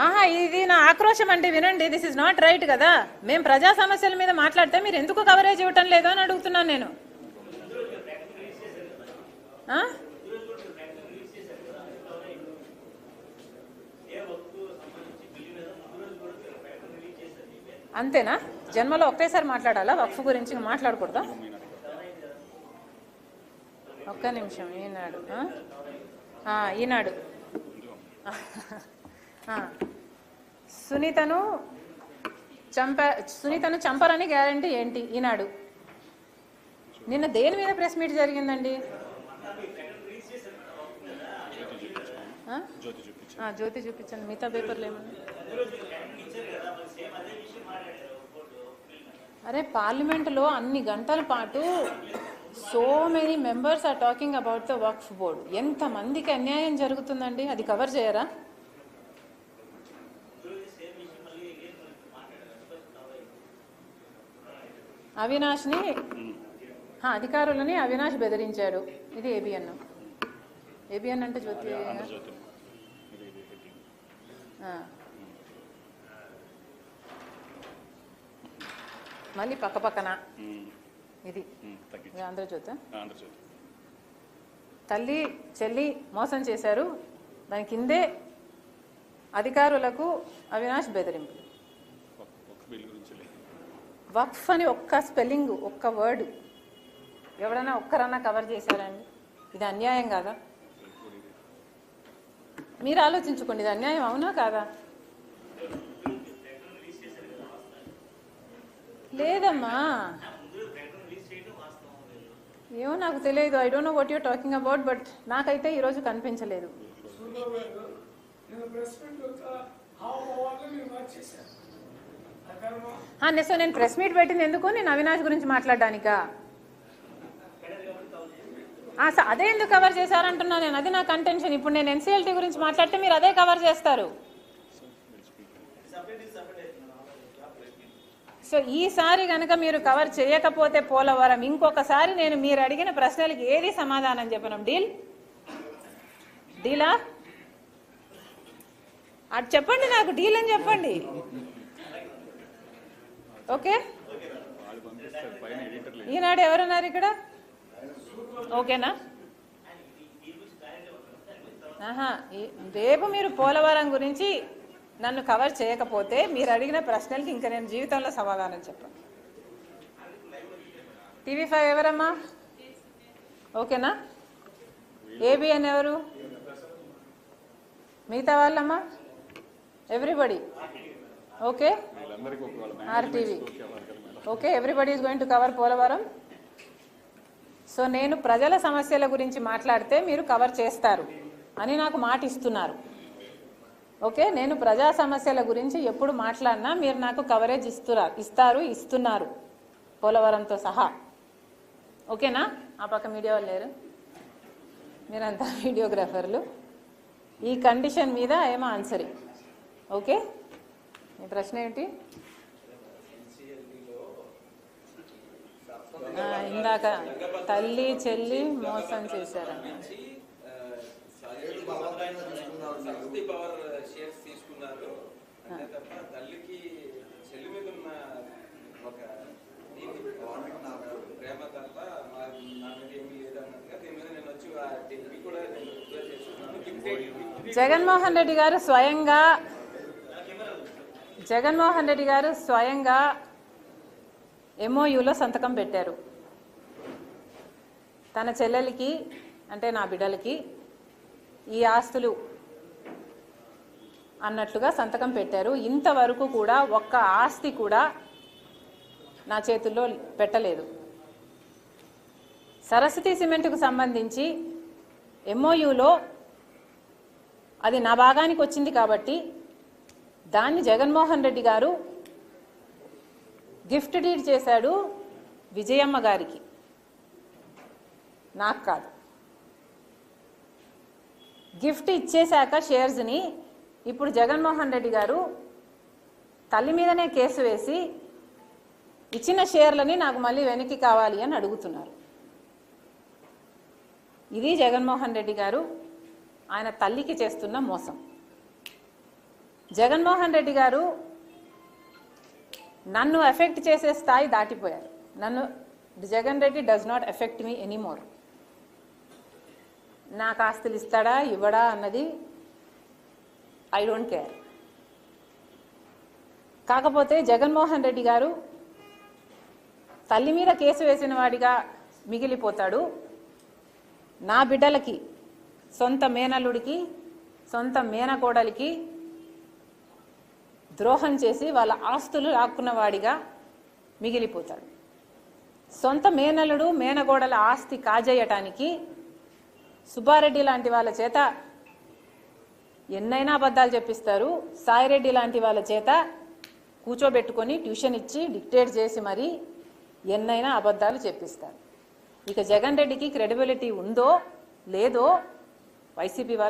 ఆహా, ఇది నా ఆక్రోశం అండి. వినండి, దిస్ ఇస్ నాట్ రైట్ కదా. మేము ప్రజా సమస్యల మీద మాట్లాడితే మీరు ఎందుకు కవరేజ్ ఇవ్వటం లేదు అని అడుగుతున్నాను నేను. అంతేనా? జన్మలో ఒకేసారి మాట్లాడాలా వక్ఫ్ గురించి? మాట్లాడకూడదా? ఒక్క నిమిషం. ఈనాడు సునీతను చంపరని గ్యారంటీ ఏంటి? ఈనాడు నిన్న దేని మీద ప్రెస్ మీట్ జరిగిందండి? జ్యోతి చూపించండి. మిగతా పేపర్లు ఏమన్నా? అరే, పార్లమెంటులో అన్ని గంటల పాటు so many members are talking about the Waqf board. ఎంతమందికి అన్యాయం జరుగుతుందండి, అది కవర్ చేయరా? అవినాష్ని, అధికారులని అవినాష్ బెదిరించాడు. ఇది ఏబిఎన్. ఏబిఎన్ అంటే జ్యోతి. మళ్ళీ పక్క పక్కన ఇది ఆంధ్రజ్యోతి. తల్లి చెల్లి మోసం చేశారు, దాని కిందే అధికారులకు అవినాష్ బెదిరింపు. వక్ఫ్ అని ఒక్క స్పెల్లింగ్, ఒక్క వర్డ్ ఎవడన్నా ఒక్కరన్నా కవర్ చేశారండి? ఇది అన్యాయం కాదా? మీరు ఆలోచించుకోండి, ఇది అన్యాయం అవునా కాదా? లేదమ్మా, ఏమో నాకు తెలియదు. I don't know what you're talking about, but నాకైతే ఈరోజు కనిపించలేదు. సో నేను ప్రెస్ మీట్ పెట్టింది ఎందుకు? నేను అవినాష్ గురించి మాట్లాడడానికా? అదే ఎందుకు కవర్ చేశారంటున్నా నేను. అది నా కంటెన్షన్. ఇప్పుడు నేను ఎన్సీఎల్టీ గురించి మాట్లాడితే మీరు అదే కవర్ చేస్తారు. సో ఈసారి కనుక మీరు కవర్ చేయకపోతే పోలవరం, ఇంకొకసారి నేను మీరు అడిగిన ప్రశ్నలకి ఏది సమాధానం చెప్పను. డీలా? అటు చెప్పండి, నాకు డీల్ అని చెప్పండి. ఓకే, ఈనాడు ఎవరున్నారు ఇక్కడ? ఓకేనా? రేపు మీరు పోలవరం గురించి నన్ను కవర్ చేయకపోతే మీరు అడిగిన ప్రశ్నలకి ఇంకా నేను జీవితంలో సమాధానం చెప్పాను. టీవీ5 ఎవరమ్మా? ఓకేనా? ఏబిఎన్ ఎవరు? మిగతా వాళ్ళమ్మా? Everybody okay? RTV okay? Everybody is going to cover Polavaram. So నేను ప్రజల సమస్యల గురించి మాట్లాడితే మీరు కవర్ చేస్తారు అని నాకు మాట ఇస్తున్నారు. ఓకే, నేను ప్రజా సమస్యల గురించి ఎప్పుడు మాట్లాడినా మీరు నాకు కవరేజ్ ఇస్తున్నారు పోలవరంతో సహా. ఓకేనా? ఆ పక్క మీడియా వాళ్ళు లేరు, మీరంతా వీడియోగ్రాఫర్లు. ఈ కండిషన్ మీద ఏమో ఆన్సరింగ్. ఓకే, మీ ప్రశ్న ఏంటి? ఇందాక తల్లి చెల్లి మోసం చేశారని జగన్మోహన్ రెడ్డి గారు స్వయంగా ఎంఓయూలో సంతకం పెట్టారు. తన చెల్లెలికి, అంటే నా బిడ్డలకి ఈ ఆస్తులు అన్నట్లుగా సంతకం పెట్టారు. ఇంతవరకు కూడా ఒక్క ఆస్తి కూడా నా చేతుల్లో పెట్టలేదు. సరస్వతి సిమెంట్కు సంబంధించి ఎంఓయూలో అది నా భాగానికి వచ్చింది కాబట్టి దాన్ని జగన్మోహన్ రెడ్డి గారు గిఫ్ట్ డీడ్ చేశాడు విజయమ్మ గారికి, నాకు కాదు. గిఫ్ట్ ఇచ్చేశాక షేర్స్ని ఇప్పుడు జగన్మోహన్ రెడ్డి గారు తల్లి మీదనే కేసు వేసి ఇచ్చిన షేర్లని నాకు మళ్ళీ వెనక్కి కావాలి అని అడుగుతున్నారు. ఇది జగన్మోహన్ రెడ్డి గారు ఆయన తల్లికి చేస్తున్న మోసం. జగన్మోహన్ రెడ్డి గారు నన్ను ఎఫెక్ట్ చేసే స్థాయి దాటిపోయారు. Jagan Reddy does not affect me anymore. నాకు ఆస్తులు ఇస్తాడా ఇవ్వడా అన్నది ఐ డోంట్ కేర్. కాకపోతే జగన్మోహన్ రెడ్డి గారు తల్లి మీద కేసు వేసిన వాడిగా మిగిలిపోతాడు. నా బిడ్డలకి, సొంత మేనల్లుడికి, సొంత మేనకోడలికి ద్రోహం చేసి వాళ్ళ ఆస్తులు లాక్కున్న వాడిగా మిగిలిపోతాడు. సొంత మేనల్లుడు మేనగోడల ఆస్తి కాజేయటానికి సుబ్బారెడ్డి లాంటి వాళ్ళ చేత ఎన్నైనా అబద్ధాలు చెప్పిస్తారు. సాయిరెడ్డి లాంటి వాళ్ళ చేత కూర్చోబెట్టుకొని ట్యూషన్ ఇచ్చి డిక్టేట్ చేసి మరీ ఎన్నైనా అబద్ధాలు చెప్పిస్తారు. ఇక జగన్ రెడ్డికి క్రెడిబిలిటీ ఉందో లేదో వైసీపీ వాళ్ళు